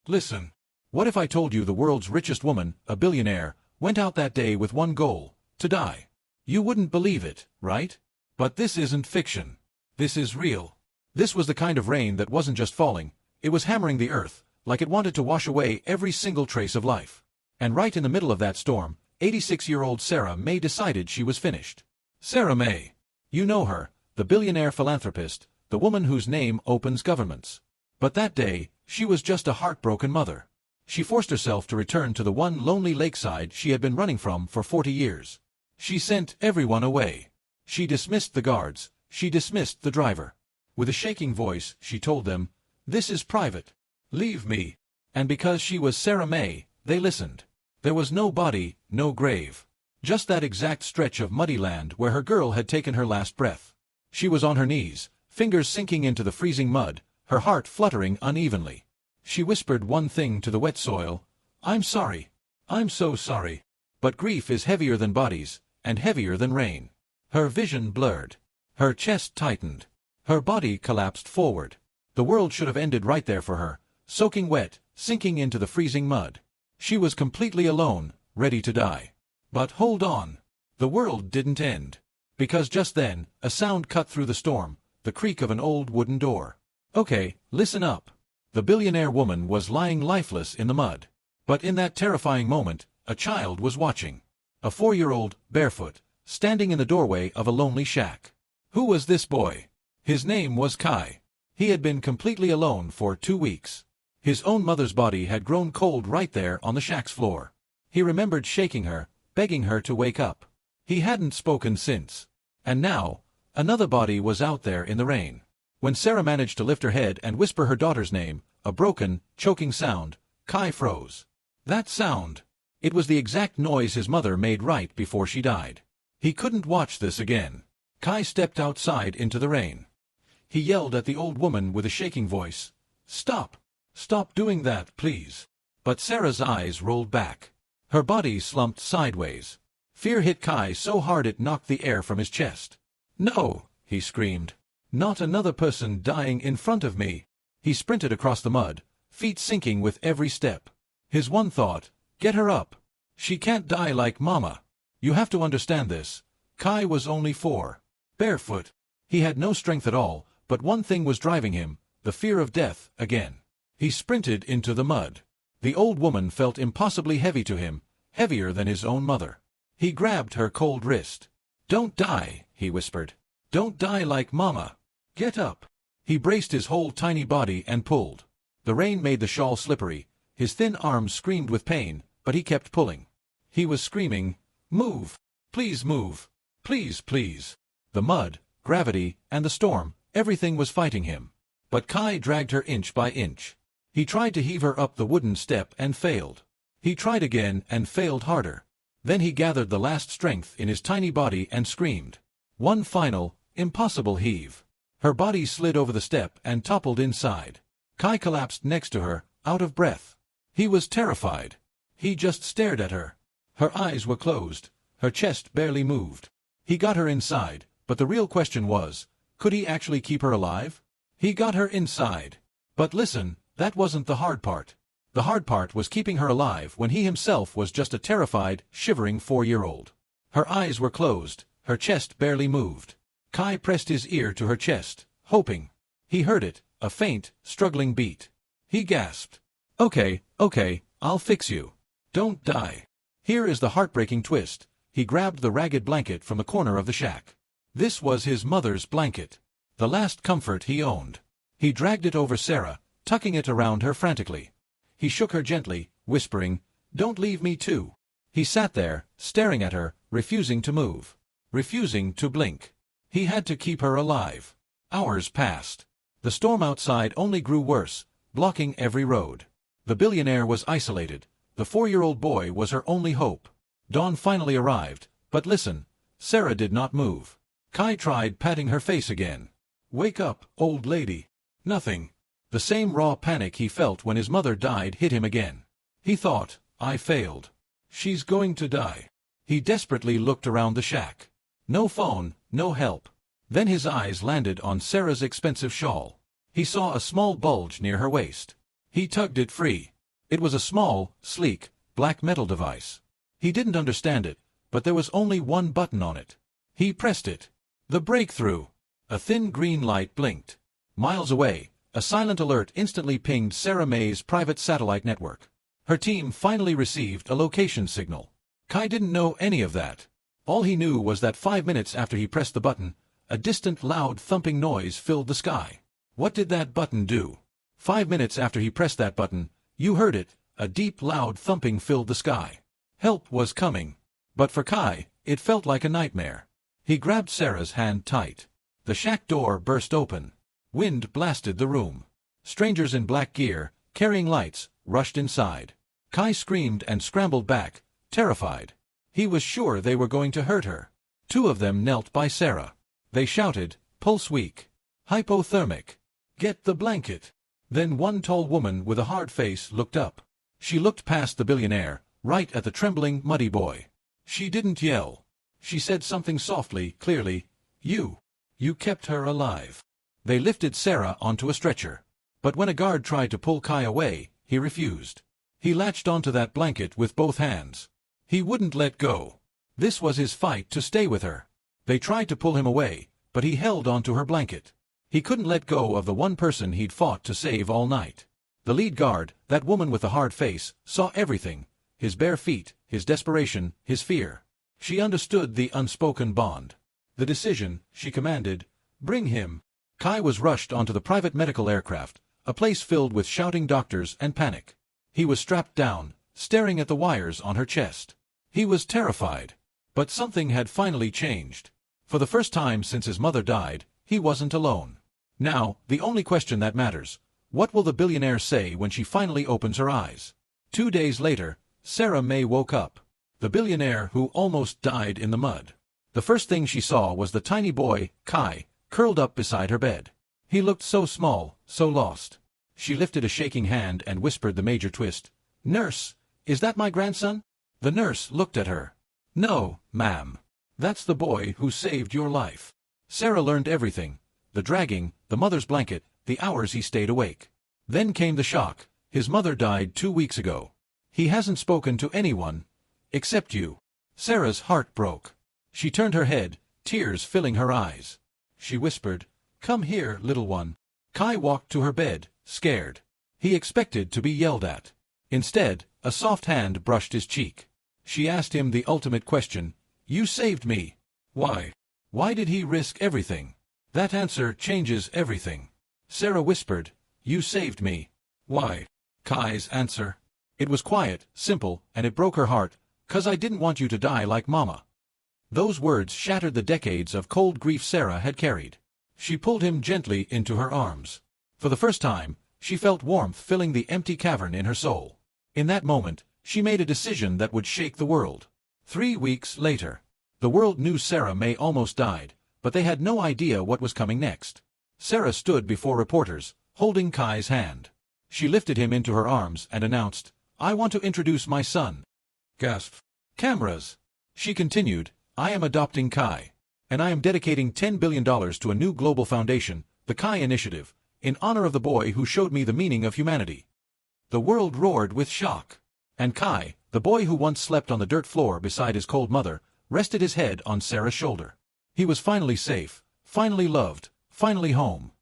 Listen. What if I told you the world's richest woman, a billionaire, went out that day with one goal, to die? You wouldn't believe it, right? But this isn't fiction. This is real. This was the kind of rain that wasn't just falling, it was hammering the earth, like it wanted to wash away every single trace of life. And right in the middle of that storm, 86-year-old Sarah May decided she was finished. Sarah May. You know her, the billionaire philanthropist, the woman whose name opens governments. But that day, she was just a heartbroken mother. She forced herself to return to the one lonely lakeside she had been running from for 40 years. She sent everyone away. She dismissed the guards, she dismissed the driver. With a shaking voice, she told them, "This is private. Leave me." And because she was Sarah May, they listened. There was no body, no grave. Just that exact stretch of muddy land where her girl had taken her last breath. She was on her knees, fingers sinking into the freezing mud, her heart fluttering unevenly. She whispered one thing to the wet soil, "I'm sorry. I'm so sorry." But grief is heavier than bodies, and heavier than rain. Her vision blurred. Her chest tightened. Her body collapsed forward. The world should have ended right there for her, soaking wet, sinking into the freezing mud. She was completely alone, ready to die. But hold on. The world didn't end. Because just then, a sound cut through the storm, the creak of an old wooden door. Okay, listen up. The billionaire woman was lying lifeless in the mud. But in that terrifying moment, a child was watching. A 4-year-old, barefoot, standing in the doorway of a lonely shack. Who was this boy? His name was Kai. He had been completely alone for 2 weeks. His own mother's body had grown cold right there on the shack's floor. He remembered shaking her, begging her to wake up. He hadn't spoken since. And now, another body was out there in the rain. When Sarah managed to lift her head and whisper her daughter's name, a broken, choking sound, Kai froze. That sound. It was the exact noise his mother made right before she died. He couldn't watch this again. Kai stepped outside into the rain. He yelled at the old woman with a shaking voice, "Stop! Stop doing that, please." But Sarah's eyes rolled back. Her body slumped sideways. Fear hit Kai so hard it knocked the air from his chest. "No!" he screamed. "Not another person dying in front of me." He sprinted across the mud, feet sinking with every step. His one thought, "Get her up. She can't die like Mama." You have to understand this. Kai was only 4. Barefoot. He had no strength at all, but one thing was driving him, the fear of death, again. He sprinted into the mud. The old woman felt impossibly heavy to him, heavier than his own mother. He grabbed her cold wrist. "Don't die," he whispered. "Don't die like Mama. Get up." He braced his whole tiny body and pulled. The rain made the shawl slippery. His thin arms screamed with pain, but he kept pulling. He was screaming, "Move! Please move! Please, please!" The mud, gravity, and the storm, everything was fighting him. But Kai dragged her inch by inch. He tried to heave her up the wooden step and failed. He tried again and failed harder. Then he gathered the last strength in his tiny body and screamed. One final, impossible heave. Her body slid over the step and toppled inside. Kai collapsed next to her, out of breath. He was terrified. He just stared at her. Her eyes were closed. Her chest barely moved. He got her inside, but the real question was, could he actually keep her alive? He got her inside. But listen, that wasn't the hard part. The hard part was keeping her alive when he himself was just a terrified, shivering 4-year-old. Her eyes were closed, her chest barely moved. Kai pressed his ear to her chest, hoping. He heard it, a faint, struggling beat. He gasped. Okay, I'll fix you. Don't die." Here is the heartbreaking twist. He grabbed the ragged blanket from the corner of the shack. This was his mother's blanket. The last comfort he owned. He dragged it over Sarah, tucking it around her frantically. He shook her gently, whispering, "Don't leave me too." He sat there, staring at her, refusing to move. Refusing to blink. He had to keep her alive. Hours passed. The storm outside only grew worse, blocking every road. The billionaire was isolated. The 4-year-old boy was her only hope. Dawn finally arrived, but listen, Sarah did not move. Kai tried patting her face again. "Wake up, old lady." Nothing. The same raw panic he felt when his mother died hit him again. He thought, "I failed. She's going to die." He desperately looked around the shack. No phone, no help. Then his eyes landed on Sarah's expensive shawl. He saw a small bulge near her waist. He tugged it free. It was a small, sleek, black metal device. He didn't understand it, but there was only one button on it. He pressed it. The breakthrough. A thin green light blinked. Miles away, a silent alert instantly pinged Sarah May's private satellite network. Her team finally received a location signal. Kai didn't know any of that. All he knew was that 5 minutes after he pressed the button, a distant loud thumping noise filled the sky. What did that button do? 5 minutes after he pressed that button, you heard it, a deep loud thumping filled the sky. Help was coming. But for Kai, it felt like a nightmare. He grabbed Sarah's hand tight. The shack door burst open. Wind blasted the room. Strangers in black gear, carrying lights, rushed inside. Kai screamed and scrambled back, terrified. He was sure they were going to hurt her. 2 of them knelt by Sarah. They shouted, "Pulse weak. Hypothermic. Get the blanket." Then one tall woman with a hard face looked up. She looked past the billionaire, right at the trembling, muddy boy. She didn't yell. She said something softly, clearly. You kept her alive." They lifted Sarah onto a stretcher. But when a guard tried to pull Kai away, he refused. He latched onto that blanket with both hands. He wouldn't let go. This was his fight to stay with her. They tried to pull him away, but he held onto her blanket. He couldn't let go of the one person he'd fought to save all night. The lead guard, that woman with the hard face, saw everything. His bare feet, his desperation, his fear. She understood the unspoken bond. "The decision," she commanded. "Bring him." Kai was rushed onto the private medical aircraft, a place filled with shouting doctors and panic. He was strapped down, staring at the wires on her chest. He was terrified. But something had finally changed. For the first time since his mother died, he wasn't alone. Now, the only question that matters: what will the billionaire say when she finally opens her eyes? 2 days later, Sarah May woke up. The billionaire who almost died in the mud. The first thing she saw was the tiny boy, Kai, curled up beside her bed. He looked so small, so lost. She lifted a shaking hand and whispered the major twist. "Nurse, is that my grandson?" The nurse looked at her. "No, ma'am. That's the boy who saved your life." Sarah learned everything. The dragging, the mother's blanket, the hours he stayed awake. Then came the shock. His mother died 2 weeks ago. He hasn't spoken to anyone, except you. Sarah's heart broke. She turned her head, tears filling her eyes. She whispered, "Come here, little one." Kai walked to her bed, scared. He expected to be yelled at. Instead, a soft hand brushed his cheek. She asked him the ultimate question. "You saved me. Why? Why did he risk everything?" That answer changes everything. Sarah whispered, "You saved me. Why?" Kai's answer. It was quiet, simple, and it broke her heart. "'Cause I didn't want you to die like Mama." Those words shattered the decades of cold grief Sarah had carried. She pulled him gently into her arms. For the first time, she felt warmth filling the empty cavern in her soul. In that moment, she made a decision that would shake the world. 3 weeks later, the world knew Sarah May almost died, but they had no idea what was coming next. Sarah stood before reporters, holding Kai's hand. She lifted him into her arms and announced, "I want to introduce my son." Gasp. Cameras. She continued, "I am adopting Kai. And I am dedicating $10 billion to a new global foundation, the Kai Initiative, in honor of the boy who showed me the meaning of humanity." The world roared with shock. And Kai, the boy who once slept on the dirt floor beside his cold mother, rested his head on Sarah's shoulder. He was finally safe, finally loved, finally home.